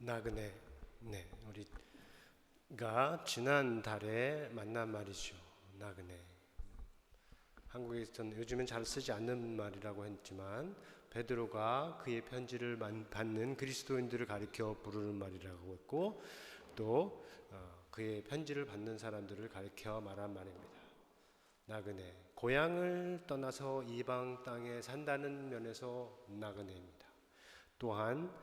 나그네, 우리가 지난달에 만난 말이죠. 나그네. 한국에서는 요즘엔 잘 쓰지 않는 말이라고 했지만 베드로가 그의 편지를 받는 그리스도인들을 가리켜 부르는 말이라고 했고, 또 그의 편지를 받는 사람들을 가리켜 말한 말입니다. 나그네, 고향을 떠나서 이방 땅에 산다는 면에서 나그네입니다. 또한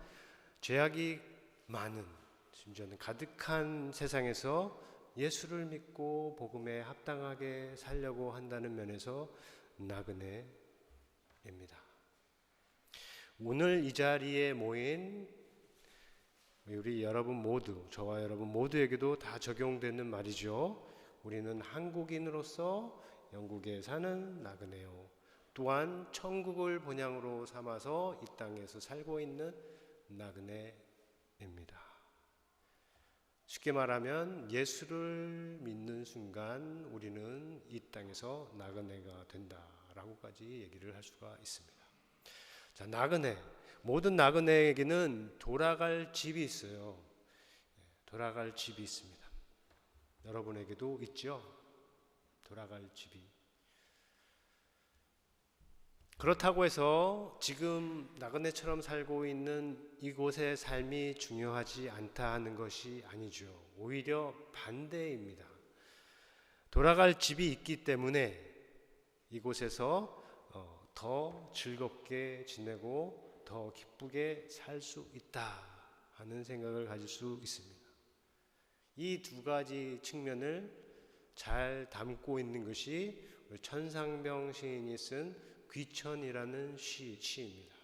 죄악이 많은, 심지어는 가득한 세상에서 예수를 믿고 복음에 합당하게 살려고 한다는 면에서 나그네입니다. 오늘 이 자리에 모인 우리 여러분 모두, 저와 여러분 모두에게도 다 적용되는 말이죠. 우리는 한국인으로서 영국에 사는 나그네요. 또한 천국을 본향으로 삼아서 이 땅에서 살고 있는 나그네입니다. 쉽게 말하면 예수를 믿는 순간 우리는 이 땅에서 나그네가 된다라고까지 얘기를 할 수가 있습니다. 자, 나그네. 모든 나그네에게는 돌아갈 집이 있어요. 돌아갈 집이 있습니다. 여러분에게도 있죠? 돌아갈 집이. 그렇다고 해서 지금 나그네처럼 살고 있는 이곳의 삶이 중요하지 않다 하는 것이 아니죠. 오히려 반대입니다. 돌아갈 집이 있기 때문에 이곳에서 더 즐겁게 지내고 더 기쁘게 살 수 있다 하는 생각을 가질 수 있습니다. 이 두 가지 측면을 잘 담고 있는 것이 천상병 시인이 쓴 귀천이라는 시입니다.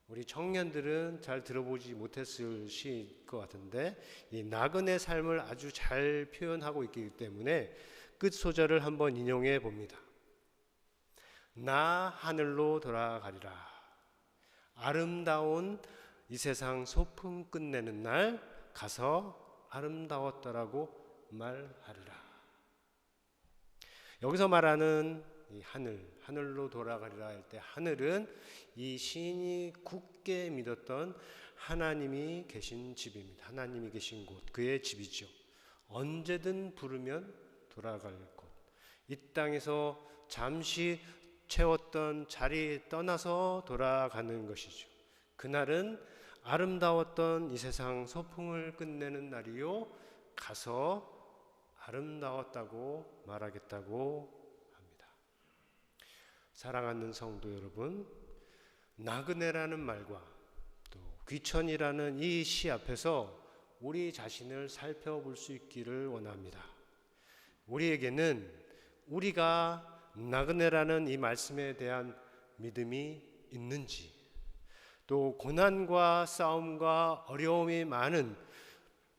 우리 청년들은 잘 들어보지 못했을 시일 것 같은데, 이 나그네 삶을 아주 잘 표현하고 있기 때문에 끝 소절을 한번 인용해 봅니다. 나 하늘로 돌아가리라. 아름다운 이 세상 소풍 끝내는 날 가서 아름다웠더라고 말하리라. 여기서 말하는 이 하늘로 돌아가리라 할 때 하늘은 이 시인이 굳게 믿었던 하나님이 계신 집입니다. 하나님이 계신 곳, 그의 집이죠. 언제든 부르면 돌아갈 곳. 이 땅에서 잠시 채웠던 자리 떠나서 돌아가는 것이죠. 그날은 아름다웠던 이 세상 소풍을 끝내는 날이요, 가서 아름다웠다고 말하겠다고 합니다. 사랑하는 성도 여러분, 나그네라는 말과 또 귀천이라는 이 시 앞에서 우리 자신을 살펴볼 수 있기를 원합니다. 우리에게는 우리가 나그네라는 이 말씀에 대한 믿음이 있는지, 또 고난과 싸움과 어려움이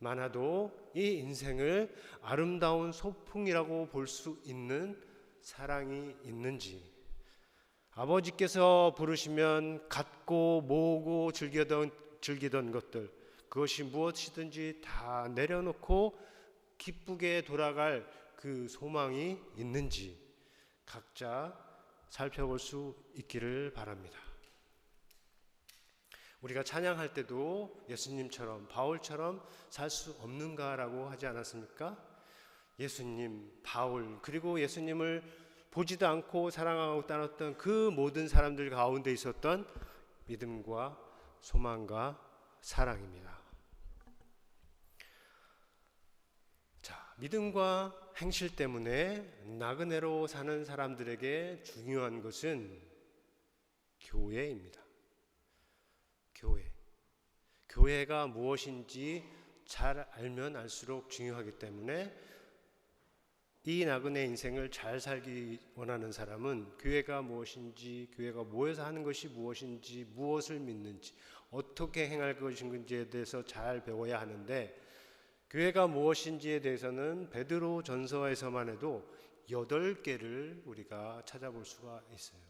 많아도 이 인생을 아름다운 소풍이라고 볼 수 있는 사랑이 있는지, 아버지께서 부르시면 갖고 모으고 즐기던 것들, 그것이 무엇이든지 다 내려놓고 기쁘게 돌아갈 그 소망이 있는지 각자 살펴볼 수 있기를 바랍니다. 우리가 찬양할 때도 예수님처럼, 바울처럼 살 수 없는가라고 하지 않았습니까? 예수님, 바울, 그리고 예수님을 보지도 않고 사랑하고 따랐던 그 모든 사람들 가운데 있었던 믿음과 소망과 사랑입니다. 자, 믿음과 행실 때문에 나그네로 사는 사람들에게 중요한 것은 교회입니다. 교회가 무엇인지 잘 알면 알수록 중요하기 때문에 이 나그네 인생을 잘 살기 원하는 사람은 교회가 무엇인지, 교회가 모여서 하는 것이 무엇인지, 무엇을 믿는지, 어떻게 행할 것인지에 대해서 잘 배워야 하는데, 교회가 무엇인지에 대해서는 베드로 전서에서만 해도 8개를 우리가 찾아볼 수가 있어요.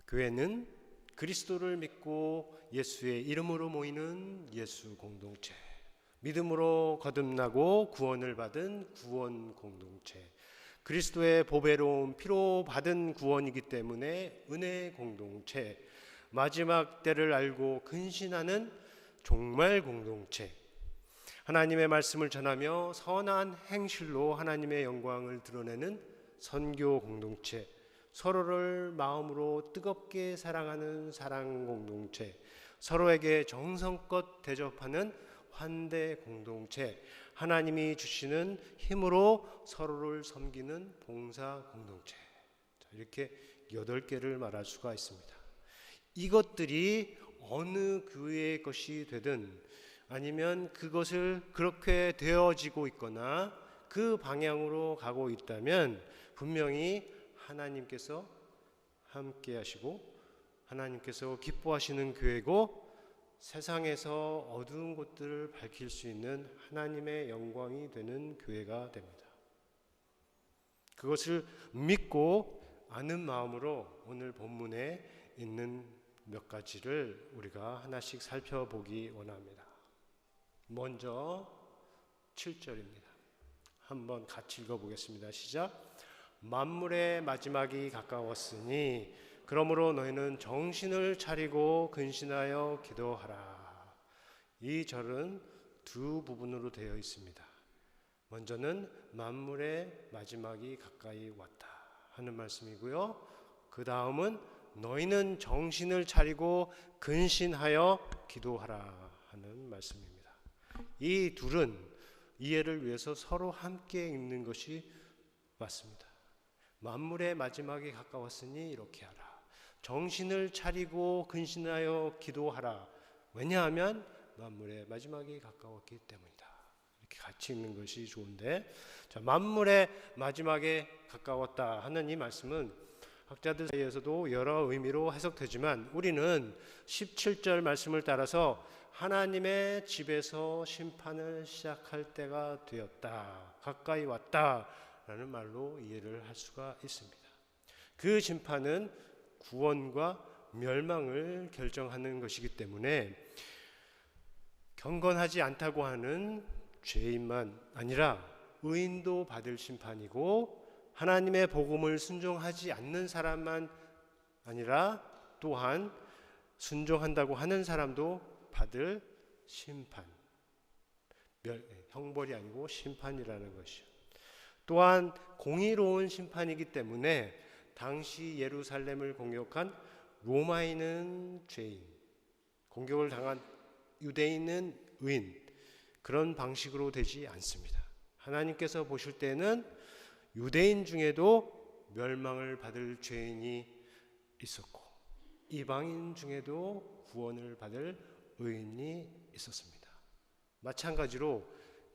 교회는 그리스도를 믿고 예수의 이름으로 모이는 예수 공동체, 믿음으로 거듭나고 구원을 받은 구원 공동체, 그리스도의 보배로운 피로 받은 구원이기 때문에 은혜 공동체, 마지막 때를 알고 근신하는 종말 공동체, 하나님의 말씀을 전하며 선한 행실로 하나님의 영광을 드러내는 선교 공동체, 서로를 마음으로 뜨겁게 사랑하는 사랑 공동체, 서로에게 정성껏 대접하는 환대 공동체, 하나님이 주시는 힘으로 서로를 섬기는 봉사 공동체, 이렇게 8개를 말할 수가 있습니다. 이것들이 어느 교회의 것이 되든 아니면 그것을 그렇게 되어지고 있거나 그 방향으로 가고 있다면 분명히 하나님께서 함께 하시고 하나님께서 기뻐하시는 교회고, 세상에서 어두운 곳들을 밝힐 수 있는 하나님의 영광이 되는 교회가 됩니다. 그것을 믿고 아는 마음으로 오늘 본문에 있는 몇 가지를 우리가 하나씩 살펴보기 원합니다. 먼저 7절입니다. 한번 같이 읽어보겠습니다. 시작. 만물의 마지막이 가까웠으니 그러므로 너희는 정신을 차리고 근신하여 기도하라. 이 절은 두 부분으로 되어 있습니다. 먼저는 만물의 마지막이 가까이 왔다 하는 말씀이고요. 그 다음은 너희는 정신을 차리고 근신하여 기도하라 하는 말씀입니다. 이 둘은 이해를 위해서 서로 함께 읽는 것이 맞습니다. 만물의 마지막이 가까웠으니 이렇게 하라. 정신을 차리고 근신하여 기도하라. 왜냐하면 만물의 마지막이 가까웠기 때문이다. 이렇게 같이 읽는 것이 좋은데, 자, 만물의 마지막에 가까웠다 하는 이 말씀은 학자들 사이에서도 여러 의미로 해석되지만 우리는 17절 말씀을 따라서 하나님의 집에서 심판을 시작할 때가 되었다, 가까이 왔다 라는 말로 이해를 할 수가 있습니다. 그 심판은 구원과 멸망을 결정하는 것이기 때문에 경건하지 않다고 하는 죄인만 아니라 의인도 받을 심판이고, 하나님의 복음을 순종하지 않는 사람만 아니라 또한 순종한다고 하는 사람도 받을 심판, 형벌이 아니고 심판이라는 것이요. 또한 공의로운 심판이기 때문에 당시 예루살렘을 공격한 로마인은 죄인, 공격을 당한 유대인은 의인, 그런 방식으로 되지 않습니다. 하나님께서 보실 때는 유대인 중에도 멸망을 받을 죄인이 있었고 이방인 중에도 구원을 받을 의인이 있었습니다. 마찬가지로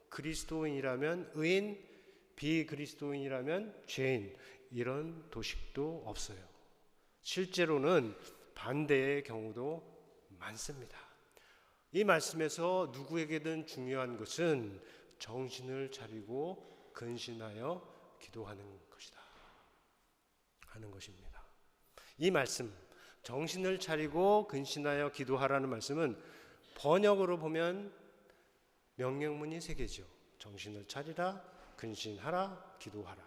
그리스도인이라면 의인, 비그리스도인이라면 죄인, 이런 도식도 없어요. 실제로는 반대의 경우도 많습니다. 이 말씀에서 누구에게든 중요한 것은 정신을 차리고 근신하여 기도하는 것이다 하는 것입니다. 이 말씀, 정신을 차리고 근신하여 기도하라는 말씀은 번역으로 보면 명령문이 3개죠. 정신을 차리라, 근신하라, 기도하라.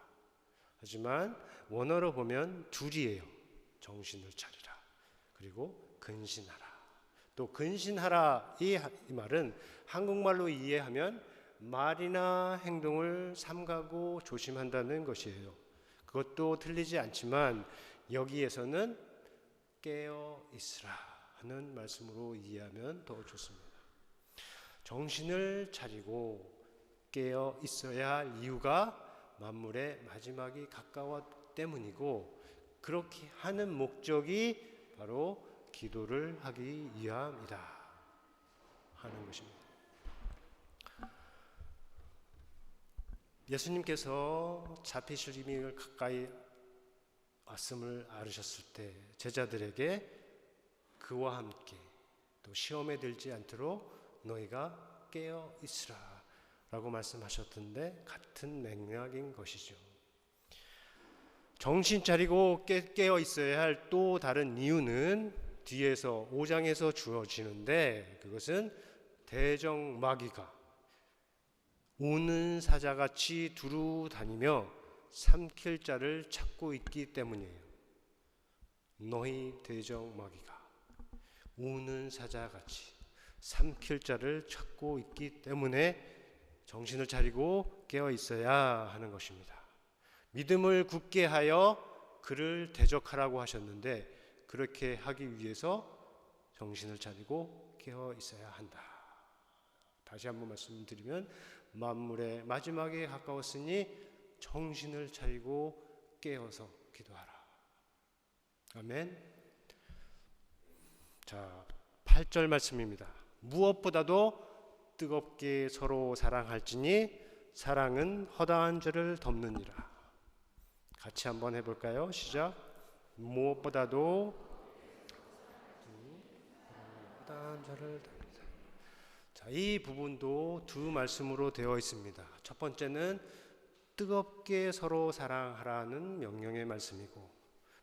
하지만 원어로 보면 둘이에요. 정신을 차리라, 그리고 근신하라. 또 근신하라, 이 말은 한국말로 이해하면 말이나 행동을 삼가고 조심한다는 것이에요. 그것도 틀리지 않지만 여기에서는 깨어 있으라 하는 말씀으로 이해하면 더 좋습니다. 정신을 차리고 깨어 있어야 할 이유가 만물의 마지막이 가까웠기 때문이고, 그렇게 하는 목적이 바로 기도를 하기 위함이다 하는 것입니다. 예수님께서 잡히실 힘이 가까이 왔음을 알으셨을 때 제자들에게 그와 함께 또 시험에 들지 않도록 너희가 깨어 있으라 라고 말씀하셨던데 같은 맥락인 것이죠. 정신 차리고 깨어 있어야 할 또 다른 이유는 뒤에서 5장에서 주어지는데, 그것은 대적마귀가 우는 사자같이 두루 다니며 삼킬 자를 찾고 있기 때문이에요. 너희 대적마귀가. 우는 사자같이 삼킬 자를 찾고 있기 때문에 정신을 차리고 깨어 있어야 하는 것입니다. 믿음을 굳게 하여 그를 대적하라고 하셨는데 그렇게 하기 위해서 정신을 차리고 깨어 있어야 한다. 다시 한번 말씀드리면 만물의 마지막에 가까웠으니 정신을 차리고 깨어서 기도하라. 아멘. 자, 8절 말씀입니다. 무엇보다도 뜨겁게 서로 사랑할지니 사랑은 허다한 죄를 덮느니라. 같이 한번 해볼까요? 시작. 무엇보다도 허다한 죄를 덮는다. 자, 이 부분도 두 말씀으로 되어 있습니다. 첫 번째는 뜨겁게 서로 사랑하라는 명령의 말씀이고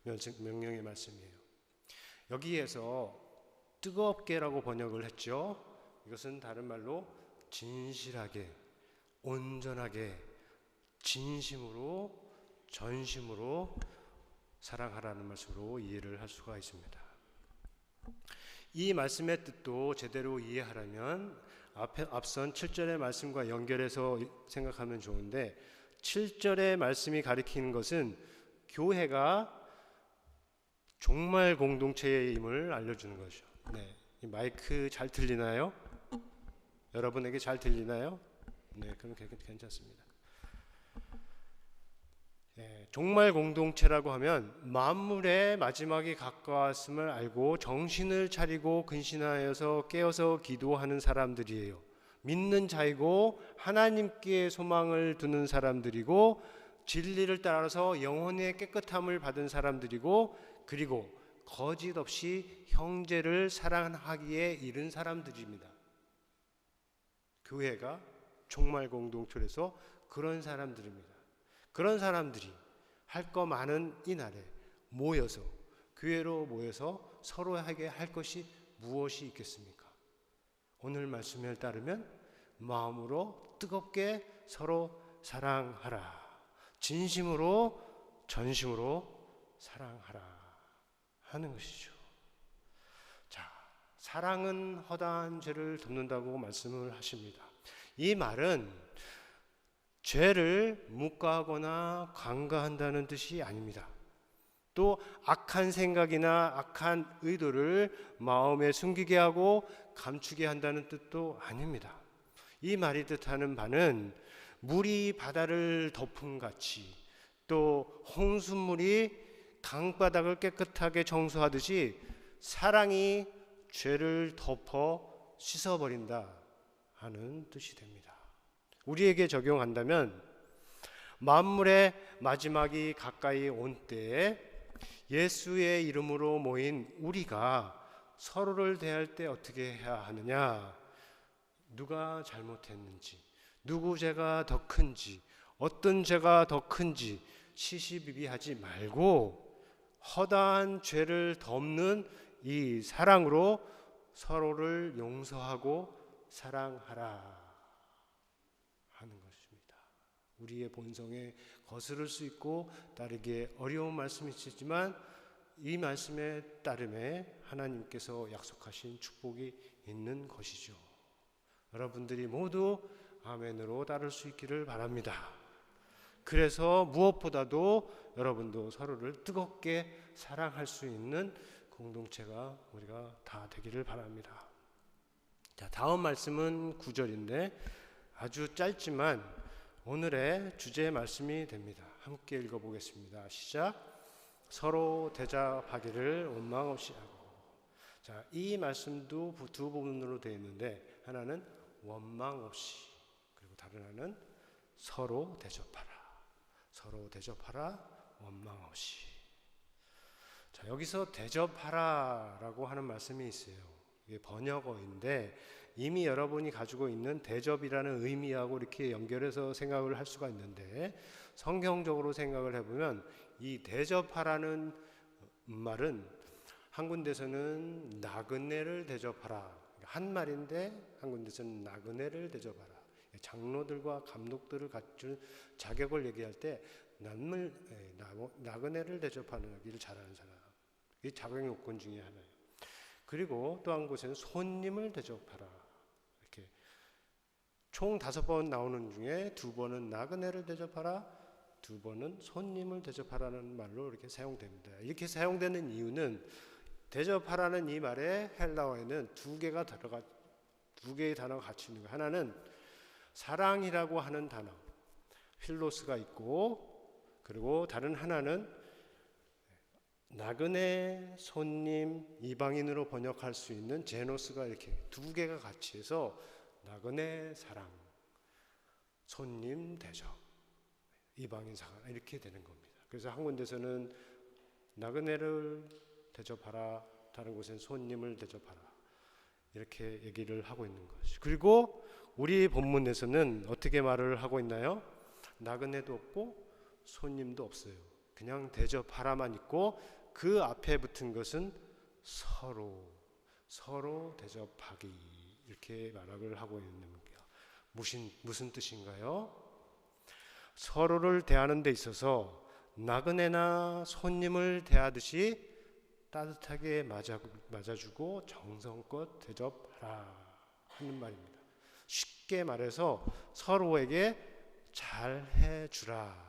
명령의 말씀이에요. 여기에서 뜨겁게라고 번역을 했죠. 이것은 다른 말로 진실하게, 온전하게, 진심으로, 전심으로 사랑하라는 말씀으로 이해를 할 수가 있습니다. 이 말씀의 뜻도 제대로 이해하려면 앞선 7절의 말씀과 연결해서 생각하면 좋은데 7절의 말씀이 가리키는 것은 교회가 종말 공동체의 힘을 알려주는 거죠. 네, 이 마이크 잘 들리나요? 여러분에게 잘 들리나요? 네, 그럼 괜찮습니다. 네, 종말 공동체라고 하면 만물의 마지막이 가까웠음을 알고 정신을 차리고 근신하여서 깨어서 기도하는 사람들이에요. 믿는 자이고 하나님께 소망을 두는 사람들이고 진리를 따라서 영혼의 깨끗함을 받은 사람들이고 그리고 거짓 없이 형제를 사랑하기에 이른 사람들입니다. 교회가 종말 공동체에서 그런 사람들입니다. 그런 사람들이 할 거 많은 이날에 모여서 교회로 모여서 서로에게 할 것이 무엇이 있겠습니까? 오늘 말씀에 따르면 마음으로 뜨겁게 서로 사랑하라. 진심으로 전심으로 사랑하라 하는 것이죠. 자, 사랑은 허다한 죄를 덮는다고 말씀을 하십니다. 이 말은 죄를 묵과하거나 간과한다는 뜻이 아닙니다. 또 악한 생각이나 악한 의도를 마음에 숨기게 하고 감추게 한다는 뜻도 아닙니다. 이 말이 뜻하는 바는 물이 바다를 덮음 같이 또 홍수물이 강바닥을 깨끗하게 청소하듯이 사랑이 죄를 덮어 씻어버린다 하는 뜻이 됩니다. 우리에게 적용한다면 만물의 마지막이 가까이 온 때에 예수의 이름으로 모인 우리가 서로를 대할 때 어떻게 해야 하느냐, 누가 잘못했는지, 누구 죄가 더 큰지, 어떤 죄가 더 큰지 시시비비하지 말고 허다한 죄를 덮는 이 사랑으로 서로를 용서하고 사랑하라 하는 것입니다. 우리의 본성에 거스를 수 있고 따르기에 어려운 말씀이시지만 이 말씀에 따름에 하나님께서 약속하신 축복이 있는 것이죠. 여러분들이 모두 아멘으로 따를 수 있기를 바랍니다. 그래서 무엇보다도 여러분도 서로를 뜨겁게 사랑할 수 있는 공동체가 우리가 다 되기를 바랍니다. 자, 다음 말씀은 9절인데 아주 짧지만 오늘의 주제의 말씀이 됩니다. 함께 읽어보겠습니다. 시작. 서로 대접하기를 원망 없이 하고. 자, 이 말씀도 두 부분으로 되어 있는데 하나는 원망 없이, 그리고 다른 하나는 서로 대접하라. 서로 대접하라, 원망 없이. 자, 여기서 대접하라라고 하는 말씀이 있어요. 이게 번역어인데 이미 여러분이 가지고 있는 대접이라는 의미하고 이렇게 연결해서 생각을 할 수가 있는데 성경적으로 생각을 해보면 이 대접하라는 말은 한 군데서는 나그네를 대접하라, 한 말인데 한 군데서는 나그네를 대접하라. 장로들과 감독들을 갖춘 자격을 얘기할 때 나그네를 대접하는 일을 잘하는 사람, 이게 자격 요건 중에 하나예요. 그리고 또 한 곳에는 손님을 대접하라. 이렇게 총 5번 나오는 중에 2번은 나그네를 대접하라, 2번은 손님을 대접하라는 말로 이렇게 사용됩니다. 이렇게 사용되는 이유는 대접하라는 이 말에 헬라어에는 2개의 단어가 같이 있는 거예요. 하나는 사랑이라고 하는 단어 필로스가 있고, 그리고 다른 하나는 나그네, 손님, 이방인으로 번역할 수 있는 제노스가 이렇게 2개가 같이 해서 나그네 사랑, 손님 대접, 이방인 사랑 이렇게 되는 겁니다. 그래서 한 군데서는 나그네를 대접하라, 다른 곳엔 손님을 대접하라 이렇게 얘기를 하고 있는 것이. 그리고 우리 본문에서는 어떻게 말을 하고 있나요? 나그네도 없고 손님도 없어요. 그냥 대접하라만 있고 그 앞에 붙은 것은 서로 대접하기 이렇게 말을 하고 있는 겁니다. 무슨 뜻인가요? 서로를 대하는 데 있어서 나그네나 손님을 대하듯이 따뜻하게 맞아주고 정성껏 대접하라 하는 말입니다. 쉽게 말해서 서로에게 잘해주라.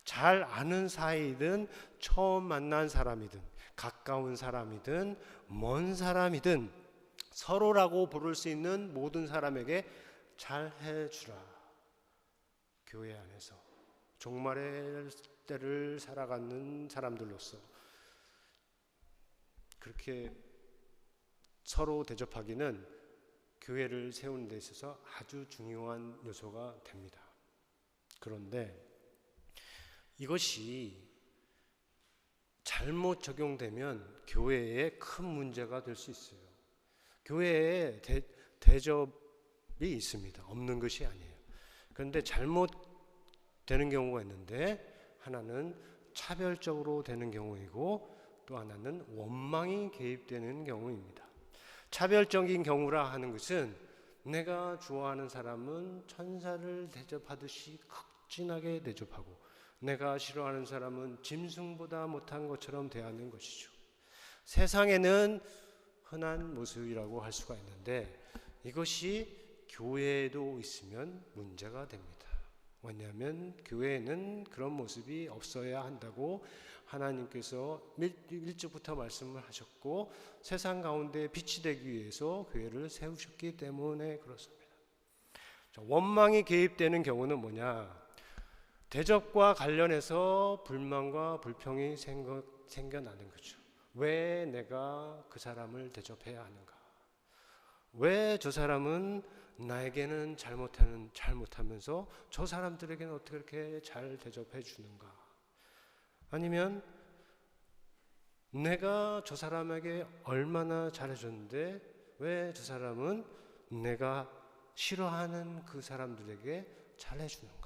잘 아는 사이든 처음 만난 사람이든 가까운 사람이든 먼 사람이든 서로라고 부를 수 있는 모든 사람에게 잘해주라. 교회 안에서 종말의 때를 살아가는 사람들로서 그렇게 서로 대접하기는 교회를 세우는 데 있어서 아주 중요한 요소가 됩니다. 그런데 이것이 잘못 적용되면 교회에 큰 문제가 될 수 있어요. 교회에 대접이 있습니다. 없는 것이 아니에요. 그런데 잘못 되는 경우가 있는데, 하나는 차별적으로 되는 경우이고 또 하나는 원망이 개입되는 경우입니다. 차별적인 경우라 하는 것은 내가 좋아하는 사람은 천사를 대접하듯이 극진하게 대접하고 내가 싫어하는 사람은 짐승보다 못한 것처럼 대하는 것이죠. 세상에는 흔한 모습이라고 할 수가 있는데 이것이 교회에도 있으면 문제가 됩니다. 왜냐하면 교회에는 그런 모습이 없어야 한다고 하나님께서 일찍부터 말씀을 하셨고 세상 가운데 빛이 되기 위해서 교회를 세우셨기 때문에 그렇습니다. 원망이 개입되는 경우는 뭐냐? 대접과 관련해서 불만과 불평이 생겨나는 거죠. 왜 내가 그 사람을 대접해야 하는가? 왜 저 사람은 나에게는 잘못하면서 저 사람들에게는 어떻게 그렇게 잘 대접해 주는가? 아니면 내가 저 사람에게 얼마나 잘해줬는데 왜 저 사람은 내가 싫어하는 그 사람들에게 잘해주는가?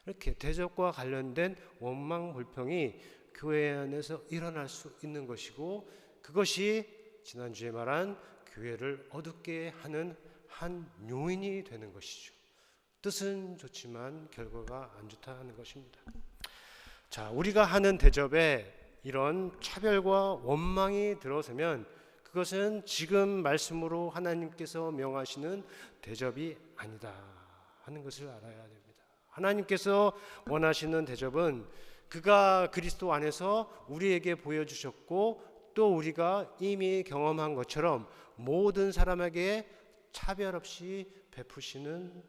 이렇게 대접과 관련된 원망 불평이 교회 안에서 일어날 수 있는 것이고, 그것이 지난주에 말한 교회를 어둡게 하는 한 요인이 되는 것이죠. 뜻은 좋지만 결과가 안 좋다는 것입니다. 자, 우리가 하는 대접에 이런 차별과 원망이 들어서면 그것은 지금 말씀으로 하나님께서 명하시는 대접이 아니다 하는 것을 알아야 됩니다. 하나님께서 원하시는 대접은 그가 그리스도 안에서 우리에게 보여주셨고 또 우리가 이미 경험한 것처럼 모든 사람에게 차별 없이 베푸시는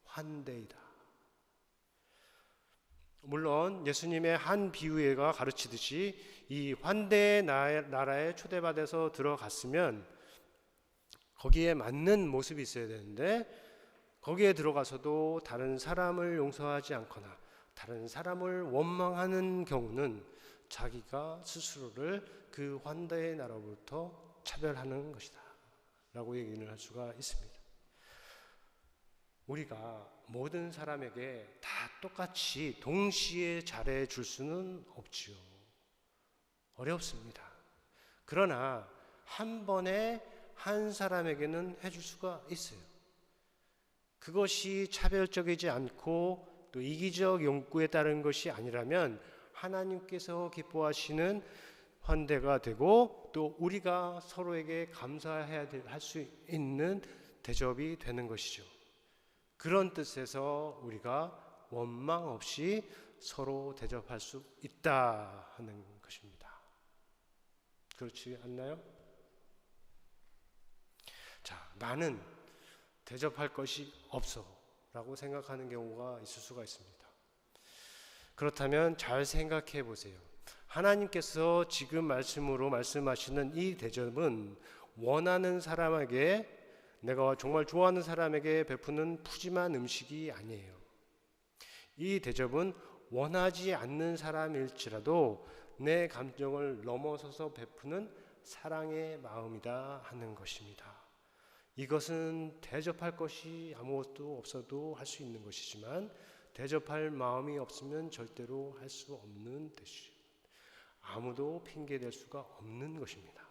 환대이다. 물론 예수님의 한 비유회가 가르치듯이 이 환대의 나라에 초대받아서 들어갔으면 거기에 맞는 모습이 있어야 되는데, 거기에 들어가서도 다른 사람을 용서하지 않거나 다른 사람을 원망하는 경우는 자기가 스스로를 그 환대의 나라로부터 차별하는 것이다 라고 얘기를 할 수가 있습니다. 우리가 모든 사람에게 다 똑같이 동시에 잘해 줄 수는 없지요. 어렵습니다. 그러나 한 번에 한 사람에게는 해줄 수가 있어요. 그것이 차별적이지 않고 또 이기적 욕구에 따른 것이 아니라면 하나님께서 기뻐하시는 환대가 되고 또 우리가 서로에게 감사해야 할 수 있는 대접이 되는 것이죠. 그런 뜻에서 우리가 원망 없이 서로 대접할 수 있다 하는 것입니다. 그렇지 않나요? 자, 나는 대접할 것이 없어 라고 생각하는 경우가 있을 수가 있습니다. 그렇다면 잘 생각해 보세요. 하나님께서 지금 말씀으로 말씀하시는 이 대접은 원하는 사람에게, 내가 정말 좋아하는 사람에게 베푸는 푸짐한 음식이 아니에요. 이 대접은 원하지 않는 사람일지라도 내 감정을 넘어서서 베푸는 사랑의 마음이다 하는 것입니다. 이것은 대접할 것이 아무것도 없어도 할 수 있는 것이지만 대접할 마음이 없으면 절대로 할 수 없는 뜻이죠. 아무도 핑계댈 수가 없는 것입니다.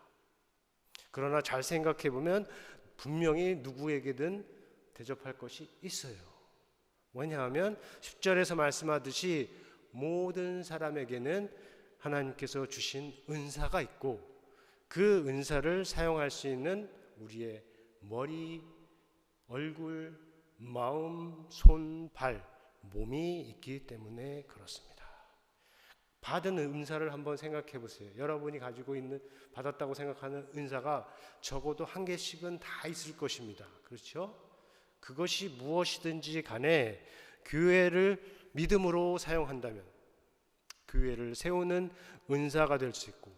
그러나 잘 생각해 보면 분명히 누구에게든 대접할 것이 있어요. 왜냐하면 10절에서 말씀하듯이 모든 사람에게는 하나님께서 주신 은사가 있고 그 은사를 사용할 수 있는 우리의 머리, 얼굴, 마음, 손, 발, 몸이 있기 때문에 그렇습니다. 받은 은사를 한번 생각해 보세요. 여러분이 가지고 있는, 받았다고 생각하는 은사가 적어도 한 개씩은 다 있을 것입니다. 그렇죠? 그것이 무엇이든지 간에 교회를 믿음으로 사용한다면 교회를 세우는 은사가 될 수 있고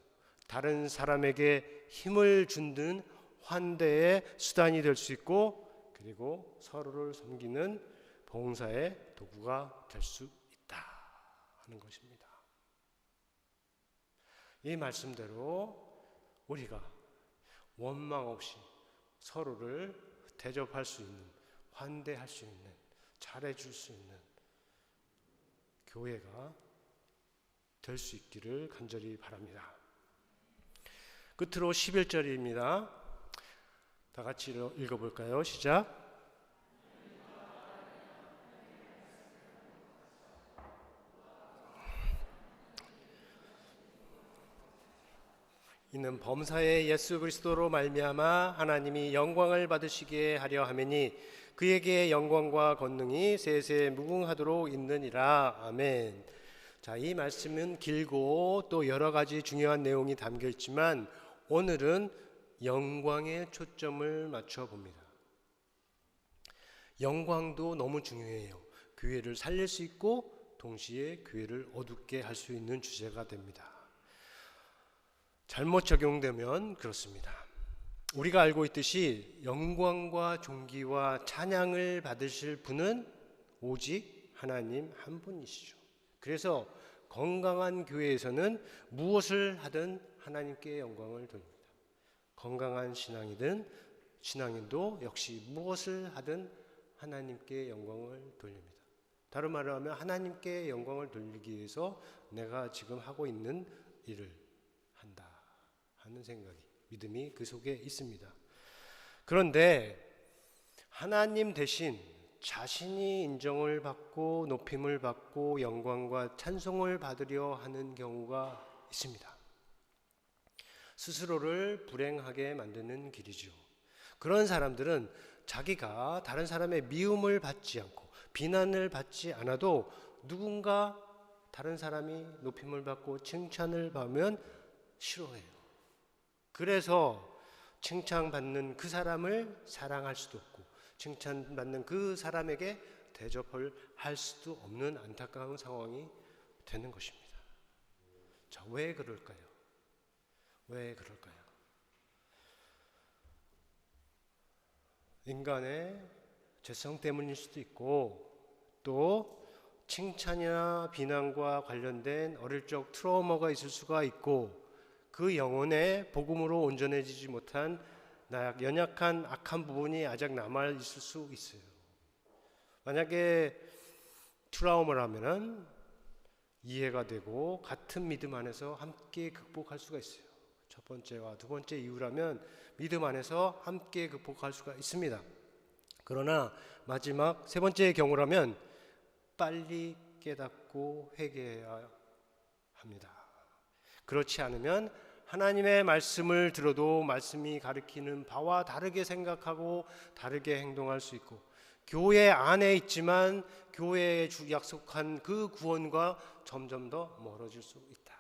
다른 사람에게 힘을 주는 환대의 수단이 될 수 있고 그리고 서로를 섬기는 봉사의 도구가 될 수 있다 하는 것입니다. 이 말씀대로 우리가 원망 없이 서로를 대접할 수 있는, 환대할 수 있는, 잘해줄 수 있는 교회가 될 수 있기를 간절히 바랍니다. 끝으로 11절입니다. 다 같이 읽어볼까요? 시작. 이는 범사의 예수 그리스도로 말미암아 하나님이 영광을 받으시게 하려 하매니 그에게 영광과 권능이 세세 무궁하도록 있느니라. 아멘. 자, 이 말씀은 길고 또 여러 가지 중요한 내용이 담겨 있지만 오늘은 영광에 초점을 맞춰 봅니다. 영광도 너무 중요해요. 교회를 살릴 수 있고 동시에 교회를 어둡게 할 수 있는 주제가 됩니다. 잘못 적용되면 그렇습니다. 우리가 알고 있듯이 영광과 존귀와 찬양을 받으실 분은 오직 하나님 한 분이시죠. 그래서 건강한 교회에서는 무엇을 하든 하나님께 영광을 돌립니다. 건강한 신앙인도 역시 무엇을 하든 하나님께 영광을 돌립니다. 다른 말로 하면 하나님께 영광을 돌리기 위해서 내가 지금 하고 있는 일을 한다 하는 생각이, 믿음이 그 속에 있습니다. 그런데 하나님 대신 자신이 인정을 받고 높임을 받고 영광과 찬송을 받으려 하는 경우가 있습니다. 스스로를 불행하게 만드는 길이죠. 그런 사람들은 자기가 다른 사람의 미움을 받지 않고 비난을 받지 않아도 누군가 다른 사람이 높임을 받고 칭찬을 받으면 싫어해요. 그래서 칭찬받는 그 사람을 사랑할 수도 없고 칭찬받는 그 사람에게 대접을 할 수도 없는 안타까운 상황이 되는 것입니다. 자, 왜 그럴까요? 왜 그럴까요? 인간의 죄성 때문일 수도 있고 또 칭찬이나 비난과 관련된 어릴 적 트라우마가 있을 수가 있고 그 영혼의 복음으로 온전해지지 못한 연약한 악한 부분이 아직 남아 있을 수 있어요. 만약에 트라우마라면 이해가 되고 같은 믿음 안에서 함께 극복할 수가 있어요. 첫 번째와 두 번째 이유라면 믿음 안에서 함께 극복할 수가 있습니다. 그러나 마지막 세 번째의 경우라면 빨리 깨닫고 회개해야 합니다. 그렇지 않으면 하나님의 말씀을 들어도 말씀이 가르치는 바와 다르게 생각하고 다르게 행동할 수 있고, 교회 안에 있지만 교회에 약속한 그 구원과 점점 더 멀어질 수 있다.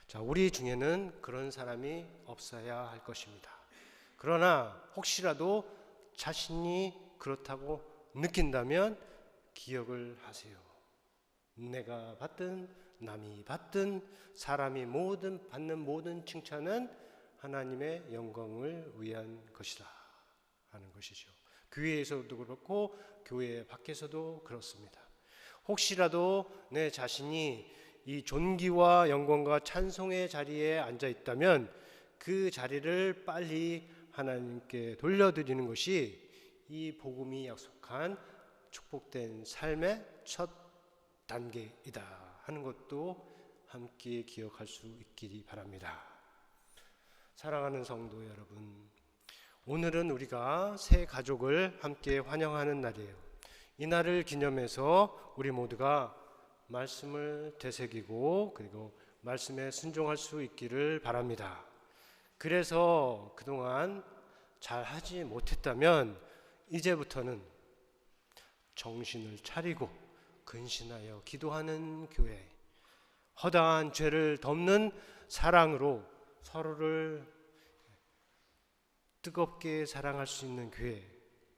자, 우리 중에는 그런 사람이 없어야 할 것입니다. 그러나 혹시라도 자신이 그렇다고 느낀다면 기억을 하세요. 내가 받든 남이 받든 사람이 받는 모든 칭찬은 하나님의 영광을 위한 것이다 하는 것이죠. 교회에서도 그렇고 교회 밖에서도 그렇습니다. 혹시라도 내 자신이 이 존귀와 영광과 찬송의 자리에 앉아 있다면 그 자리를 빨리 하나님께 돌려드리는 것이 이 복음이 약속한 축복된 삶의 첫 단계이다 하는 것도 함께 기억할 수 있기를 바랍니다. 사랑하는 성도 여러분, 오늘은 우리가 새 가족을 함께 환영하는 날이에요. 이 날을 기념해서 우리 모두가 말씀을 되새기고 그리고 말씀에 순종할 수 있기를 바랍니다. 그래서 그동안 잘 하지 못했다면 이제부터는 정신을 차리고 근신하여 기도하는 교회, 허다한 죄를 덮는 사랑으로 서로를 뜨겁게 사랑할 수 있는 교회,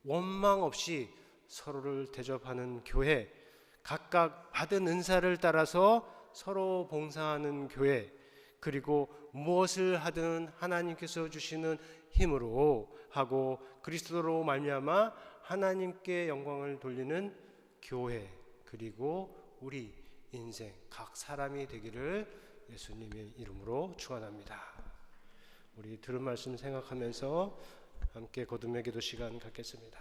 원망 없이 서로를 대접하는 교회, 각각 받은 은사를 따라서 서로 봉사하는 교회, 그리고 무엇을 하든 하나님께서 주시는 힘으로 하고 그리스도로 말미암아 하나님께 영광을 돌리는 교회, 그리고 우리 인생 각 사람이 되기를 예수님의 이름으로 축원합니다. 우리 들은 말씀 생각하면서 함께 거듭의 기도 시간 갖겠습니다.